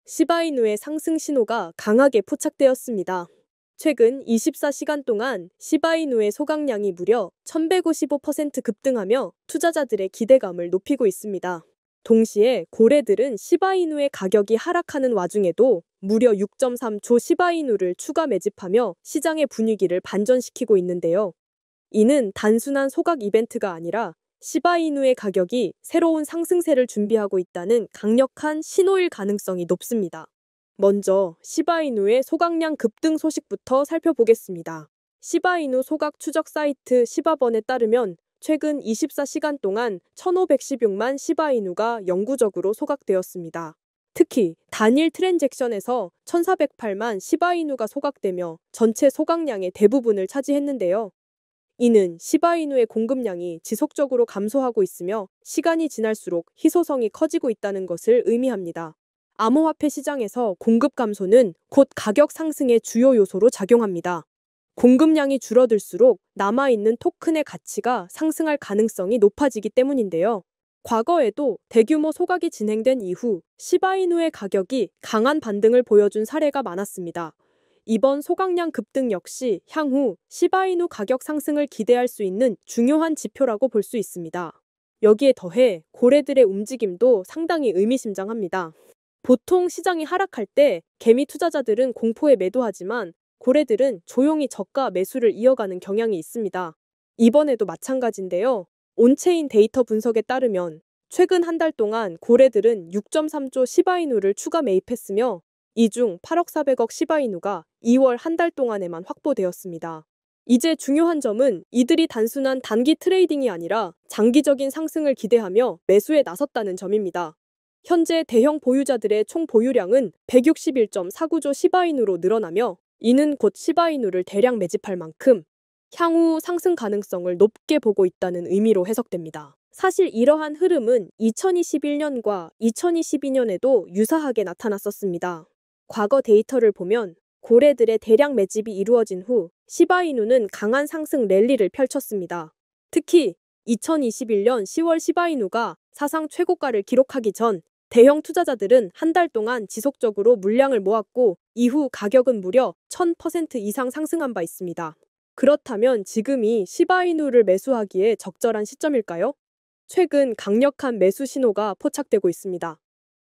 시바이누의 상승 신호가 강하게 포착되었습니다. 최근 24시간 동안 시바이누의 소각량이 무려 1155% 급등하며 투자자들의 기대감을 높이고 있습니다. 동시에 고래들은 시바이누의 가격이 하락하는 와중에도 무려 6.3조 시바이누를 추가 매집하며 시장의 분위기를 반전시키고 있는데요. 이는 단순한 소각 이벤트가 아니라 시바이누의 가격이 새로운 상승세를 준비하고 있다는 강력한 신호일 가능성이 높습니다. 먼저 시바이누의 소각량 급등 소식부터 살펴보겠습니다. 시바이누 소각 추적 사이트 시바번에 따르면 최근 24시간 동안 1516만 시바이누가 영구적으로 소각되었습니다. 특히 단일 트랜잭션에서 1408만 시바이누가 소각되며 전체 소각량의 대부분을 차지했는데요. 이는 시바이누의 공급량이 지속적으로 감소하고 있으며 시간이 지날수록 희소성이 커지고 있다는 것을 의미합니다. 암호화폐 시장에서 공급 감소는 곧 가격 상승의 주요 요소로 작용합니다. 공급량이 줄어들수록 남아있는 토큰의 가치가 상승할 가능성이 높아지기 때문인데요. 과거에도 대규모 소각이 진행된 이후 시바이누의 가격이 강한 반등을 보여준 사례가 많았습니다. 이번 소각량 급등 역시 향후 시바이누 가격 상승을 기대할 수 있는 중요한 지표라고 볼 수 있습니다. 여기에 더해 고래들의 움직임도 상당히 의미심장합니다. 보통 시장이 하락할 때 개미 투자자들은 공포에 매도하지만 고래들은 조용히 저가 매수를 이어가는 경향이 있습니다. 이번에도 마찬가지인데요. 온체인 데이터 분석에 따르면 최근 한 달 동안 고래들은 6.3조 시바이누를 추가 매입했으며 이 중 8억 400억 시바이누가 2월 한 달 동안에만 확보되었습니다. 이제 중요한 점은 이들이 단순한 단기 트레이딩이 아니라 장기적인 상승을 기대하며 매수에 나섰다는 점입니다. 현재 대형 보유자들의 총 보유량은 161.49조 시바이누로 늘어나며 이는 곧 시바이누를 대량 매집할 만큼 향후 상승 가능성을 높게 보고 있다는 의미로 해석됩니다. 사실 이러한 흐름은 2021년과 2022년에도 유사하게 나타났었습니다. 과거 데이터를 보면 고래들의 대량 매집이 이루어진 후 시바이누는 강한 상승 랠리를 펼쳤습니다. 특히 2021년 10월 시바이누가 사상 최고가를 기록하기 전 대형 투자자들은 한 달 동안 지속적으로 물량을 모았고 이후 가격은 무려 1000% 이상 상승한 바 있습니다. 그렇다면 지금이 시바이누를 매수하기에 적절한 시점일까요? 최근 강력한 매수 신호가 포착되고 있습니다.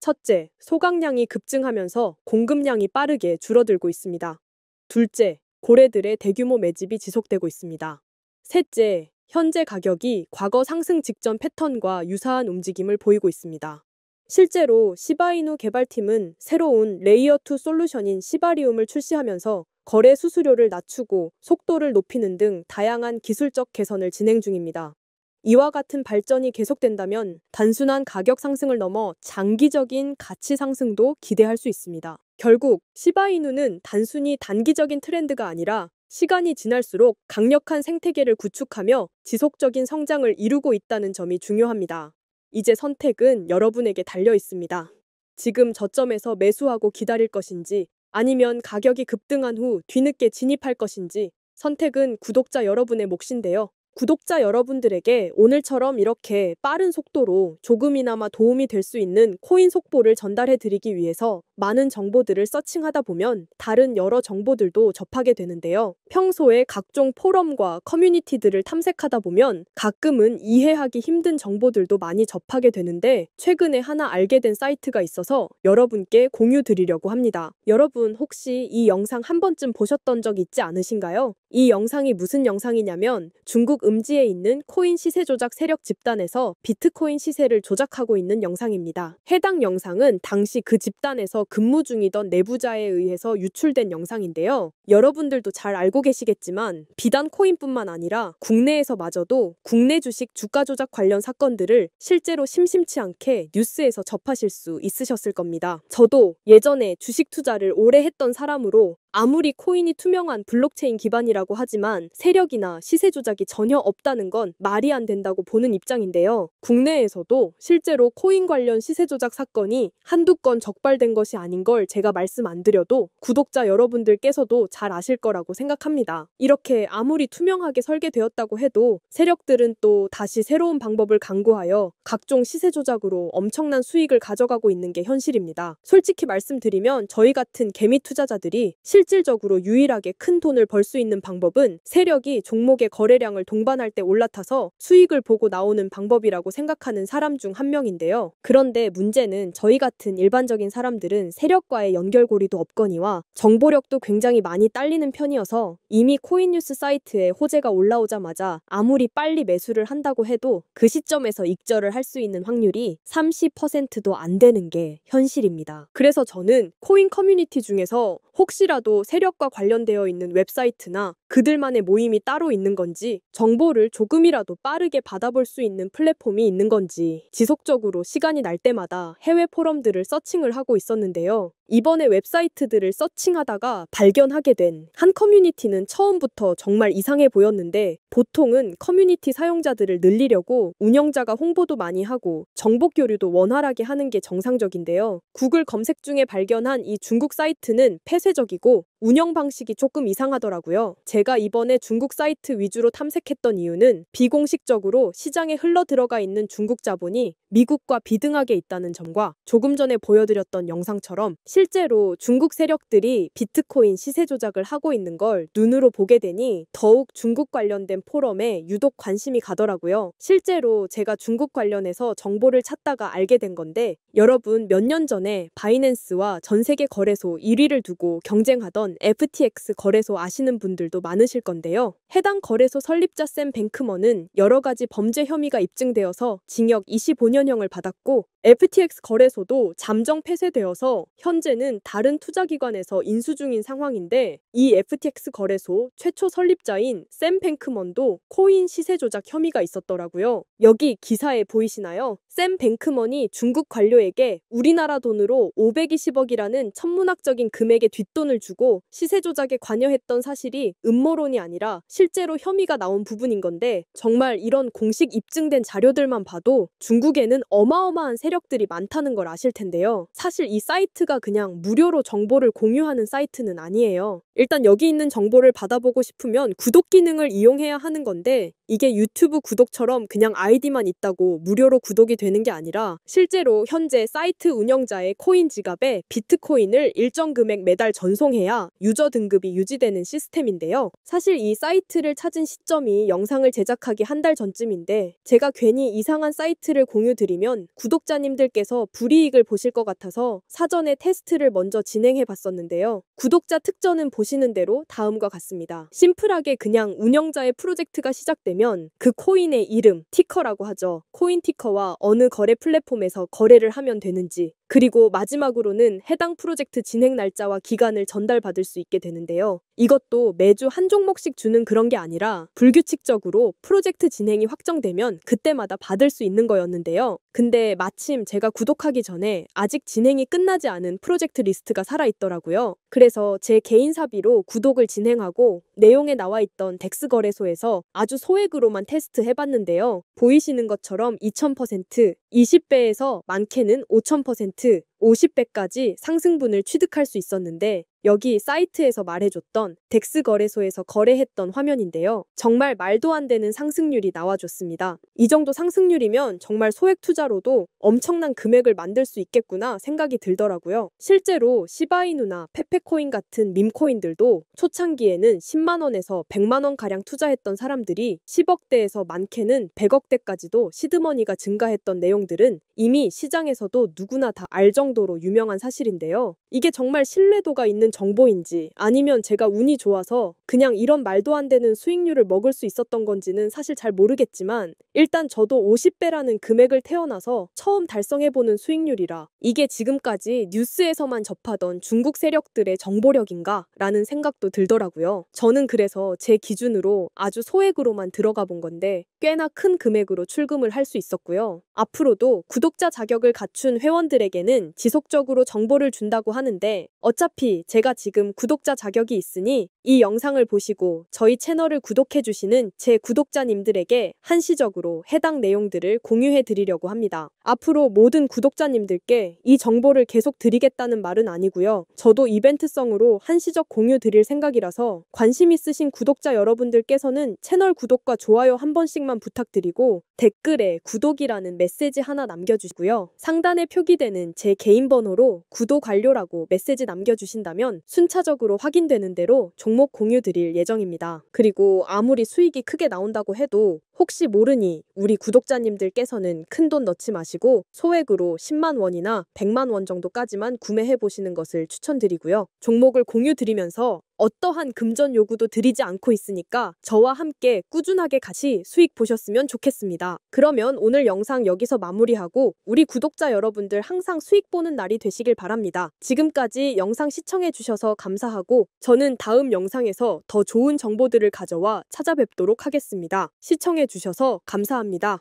첫째, 소각량이 급증하면서 공급량이 빠르게 줄어들고 있습니다. 둘째, 고래들의 대규모 매집이 지속되고 있습니다. 셋째, 현재 가격이 과거 상승 직전 패턴과 유사한 움직임을 보이고 있습니다. 실제로 시바이누 개발팀은 새로운 레이어2 솔루션인 시바리움을 출시하면서 거래 수수료를 낮추고 속도를 높이는 등 다양한 기술적 개선을 진행 중입니다. 이와 같은 발전이 계속된다면 단순한 가격 상승을 넘어 장기적인 가치 상승도 기대할 수 있습니다. 결국 시바이누는 단순히 단기적인 트렌드가 아니라 시간이 지날수록 강력한 생태계를 구축하며 지속적인 성장을 이루고 있다는 점이 중요합니다. 이제 선택은 여러분에게 달려 있습니다. 지금 저점에서 매수하고 기다릴 것인지 아니면 가격이 급등한 후 뒤늦게 진입할 것인지 선택은 구독자 여러분의 몫인데요. 구독자 여러분들에게 오늘처럼 이렇게 빠른 속도로 조금이나마 도움이 될 수 있는 코인 속보를 전달해 드리기 위해서 많은 정보들을 서칭하다 보면 다른 여러 정보들도 접하게 되는데요. 평소에 각종 포럼과 커뮤니티들을 탐색하다 보면 가끔은 이해하기 힘든 정보들도 많이 접하게 되는데 최근에 하나 알게 된 사이트가 있어서 여러분께 공유 드리려고 합니다. 여러분 혹시 이 영상 한 번쯤 보셨던 적 있지 않으신가요? 이 영상이 무슨 영상이냐면 중국 음지에 있는 코인 시세 조작 세력 집단에서 비트코인 시세를 조작하고 있는 영상입니다. 해당 영상은 당시 그 집단에서 근무 중이던 내부자에 의해서 유출된 영상인데요. 여러분들도 잘 알고 계시겠지만 비단 코인뿐만 아니라 국내에서마저도 국내 주식 주가 조작 관련 사건들을 실제로 심심치 않게 뉴스에서 접하실 수 있으셨을 겁니다. 저도 예전에 주식 투자를 오래 했던 사람으로 아무리 코인이 투명한 블록체인 기반이라고 하지만 세력이나 시세 조작이 전혀 없다는 건 말이 안 된다고 보는 입장인데요. 국내에서도 실제로 코인 관련 시세 조작 사건이 한두 건 적발된 것이 아닌 걸 제가 말씀 안 드려도 구독자 여러분들께서도 잘 아실 거라고 생각합니다. 이렇게 아무리 투명하게 설계되었다고 해도 세력들은 또 다시 새로운 방법을 강구하여 각종 시세 조작으로 엄청난 수익을 가져가고 있는 게 현실입니다. 솔직히 말씀드리면 저희 같은 개미 투자자들이 실질적으로 유일하게 큰 돈을 벌 수 있는 방법은 세력이 종목의 거래량을 동반할 때 올라타서 수익을 보고 나오는 방법이라고 생각하는 사람 중 한 명인데요. 그런데 문제는 저희 같은 일반적인 사람들은 세력과의 연결고리도 없거니와 정보력도 굉장히 많이 딸리는 편이어서 이미 코인뉴스 사이트에 호재가 올라오자마자 아무리 빨리 매수를 한다고 해도 그 시점에서 익절을 할 수 있는 확률이 30%도 안 되는 게 현실입니다. 그래서 저는 코인 커뮤니티 중에서 혹시라도 세력과 관련되어 있는 웹사이트나 그들만의 모임이 따로 있는 건지, 정보를 조금이라도 빠르게 받아볼 수 있는 플랫폼이 있는 건지 지속적으로 시간이 날 때마다 해외 포럼들을 서칭을 하고 있었는데요. 이번에 웹사이트들을 서칭하다가 발견하게 된 한 커뮤니티는 처음부터 정말 이상해 보였는데, 보통은 커뮤니티 사용자들을 늘리려고 운영자가 홍보도 많이 하고 정보 교류도 원활하게 하는 게 정상적인데요. 구글 검색 중에 발견한 이 중국 사이트는 폐쇄적이고 운영 방식이 조금 이상하더라고요. 제가 이번에 중국 사이트 위주로 탐색했던 이유는 비공식적으로 시장에 흘러 들어가 있는 중국 자본이 미국과 비등하게 있다는 점과 조금 전에 보여드렸던 영상처럼 실제로 중국 세력들이 비트코인 시세 조작을 하고 있는 걸 눈으로 보게 되니 더욱 중국 관련된 포럼에 유독 관심이 가더라고요. 실제로 제가 중국 관련해서 정보를 찾다가 알게 된 건데, 여러분 몇 년 전에 바이낸스와 전 세계 거래소 1위를 두고 경쟁하던 FTX 거래소 아시는 분들도 많으실 건데요. 해당 거래소 설립자 샘 뱅크먼은 여러 가지 범죄 혐의가 입증되어서 징역 25년형을 받았고, FTX 거래소도 잠정 폐쇄되어서 현재는 다른 투자기관에서 인수 중인 상황인데, 이 FTX 거래소 최초 설립자인 샘 뱅크먼도 코인 시세 조작 혐의가 있었더라고요. 여기 기사에 보이시나요? 샘 뱅크먼이 중국 관료에게 우리나라 돈으로 520억이라는 천문학적인 금액의 뒷돈을 주고 시세 조작에 관여했던 사실이 음모론이 아니라 실제로 혐의가 나온 부분인 건데, 정말 이런 공식 입증된 자료들만 봐도 중국에는 어마어마한 세력들이 많다는 걸 아실 텐데요. 사실 이 사이트가 그냥 무료로 정보를 공유하는 사이트는 아니에요. 일단 여기 있는 정보를 받아보고 싶으면 구독 기능을 이용해야 하는 건데, 이게 유튜브 구독처럼 그냥 아이디만 있다고 무료로 구독이 되는 게 아니라 실제로 현재 사이트 운영자의 코인 지갑에 비트코인을 일정 금액 매달 전송해야 유저 등급이 유지되는 시스템인데요. 사실 이 사이트를 찾은 시점이 영상을 제작하기 한 달 전쯤인데, 제가 괜히 이상한 사이트를 공유드리면 구독자님들께서 불이익을 보실 것 같아서 사전에 테스트를 먼저 진행해 봤었는데요. 구독자 특전은 보시는 대로 다음과 같습니다. 심플하게 그냥 운영자의 프로젝트가 시작되면 그 코인의 이름, 티커라고 하죠. 코인 티커와 어느 거래 플랫폼에서 거래를 하면 되는지, 그리고 마지막으로는 해당 프로젝트 진행 날짜와 기간을 전달받을 수 있게 되는데요. 이것도 매주 한 종목씩 주는 그런 게 아니라 불규칙적으로 프로젝트 진행이 확정되면 그때마다 받을 수 있는 거였는데요. 근데 마침 제가 구독하기 전에 아직 진행이 끝나지 않은 프로젝트 리스트가 살아있더라고요. 그래서 제 개인 사비로 구독을 진행하고 내용에 나와 있던 덱스 거래소에서 아주 소액으로만 테스트 해봤는데요. 보이시는 것처럼 2000%, 20배에서 많게는 5000%, 50배까지 상승분을 취득할 수 있었는데, 여기 사이트에서 말해줬던 덱스 거래소에서 거래했던 화면인데요. 정말 말도 안 되는 상승률이 나와줬습니다. 이 정도 상승률이면 정말 소액 투자로도 엄청난 금액을 만들 수 있겠구나 생각이 들더라고요. 실제로 시바이누나 페페코인 같은 밈코인들도 초창기에는 10만 원에서 100만 원 가량 투자했던 사람들이 10억대에서 많게는 100억대까지도 시드머니가 증가했던 내용들은 이미 시장에서도 누구나 다 알 정도로 유명한 사실인데요. 이게 정말 신뢰도가 있는 정보인지 아니면 제가 운이 좋아서 그냥 이런 말도 안 되는 수익률을 먹을 수 있었던 건지는 사실 잘 모르겠지만, 일단 저도 50배라는 금액을 태어나서 처음 달성해보는 수익률이라 이게 지금까지 뉴스에서만 접하던 중국 세력들의 정보력인가? 라는 생각도 들더라고요. 저는 그래서 제 기준으로 아주 소액으로만 들어가 본 건데 꽤나 큰 금액으로 출금을 할 수 있었고요. 앞으로도 구독자 자격을 갖춘 회원들에게는 지속적으로 정보를 준다고 하는데 어차피 제가 지금 구독자 자격이 있으니 이 영상을 보시고 저희 채널을 구독해주시는 제 구독자님들에게 한시적으로 해당 내용들을 공유해 드리려고 합니다. 앞으로 모든 구독자님들께 이 정보를 계속 드리겠다는 말은 아니고요. 저도 이벤트성으로 한시적 공유 드릴 생각이라서 관심 있으신 구독자 여러분들께서는 채널 구독과 좋아요 한 번씩만 부탁드리고 댓글에 구독이라는 메시지 하나 남겨주시고요. 상단에 표기되는 제 개인 번호로 구독 완료라고 메시지 남겨주신다면 순차적으로 확인되는 대로 종목 공유 드릴 예정입니다. 그리고 아무리 수익이 크게 나온다고 해도 혹시 모르니 우리 구독자님들께서는 큰돈 넣지 마시고 소액으로 10만 원이나 100만 원 정도까지만 구매해 보시는 것을 추천드리고요. 종목을 공유 드리면서 어떠한 금전 요구도 드리지 않고 있으니까 저와 함께 꾸준하게 같이 수익 보셨으면 좋겠습니다. 그러면 오늘 영상 여기서 마무리하고 우리 구독자 여러분들 항상 수익 보는 날이 되시길 바랍니다. 지금까지 영상 시청해 주셔서 감사하고 저는 다음 영상에서 더 좋은 정보들을 가져와 찾아뵙도록 하겠습니다. 시청해 주셔서 감사합니다.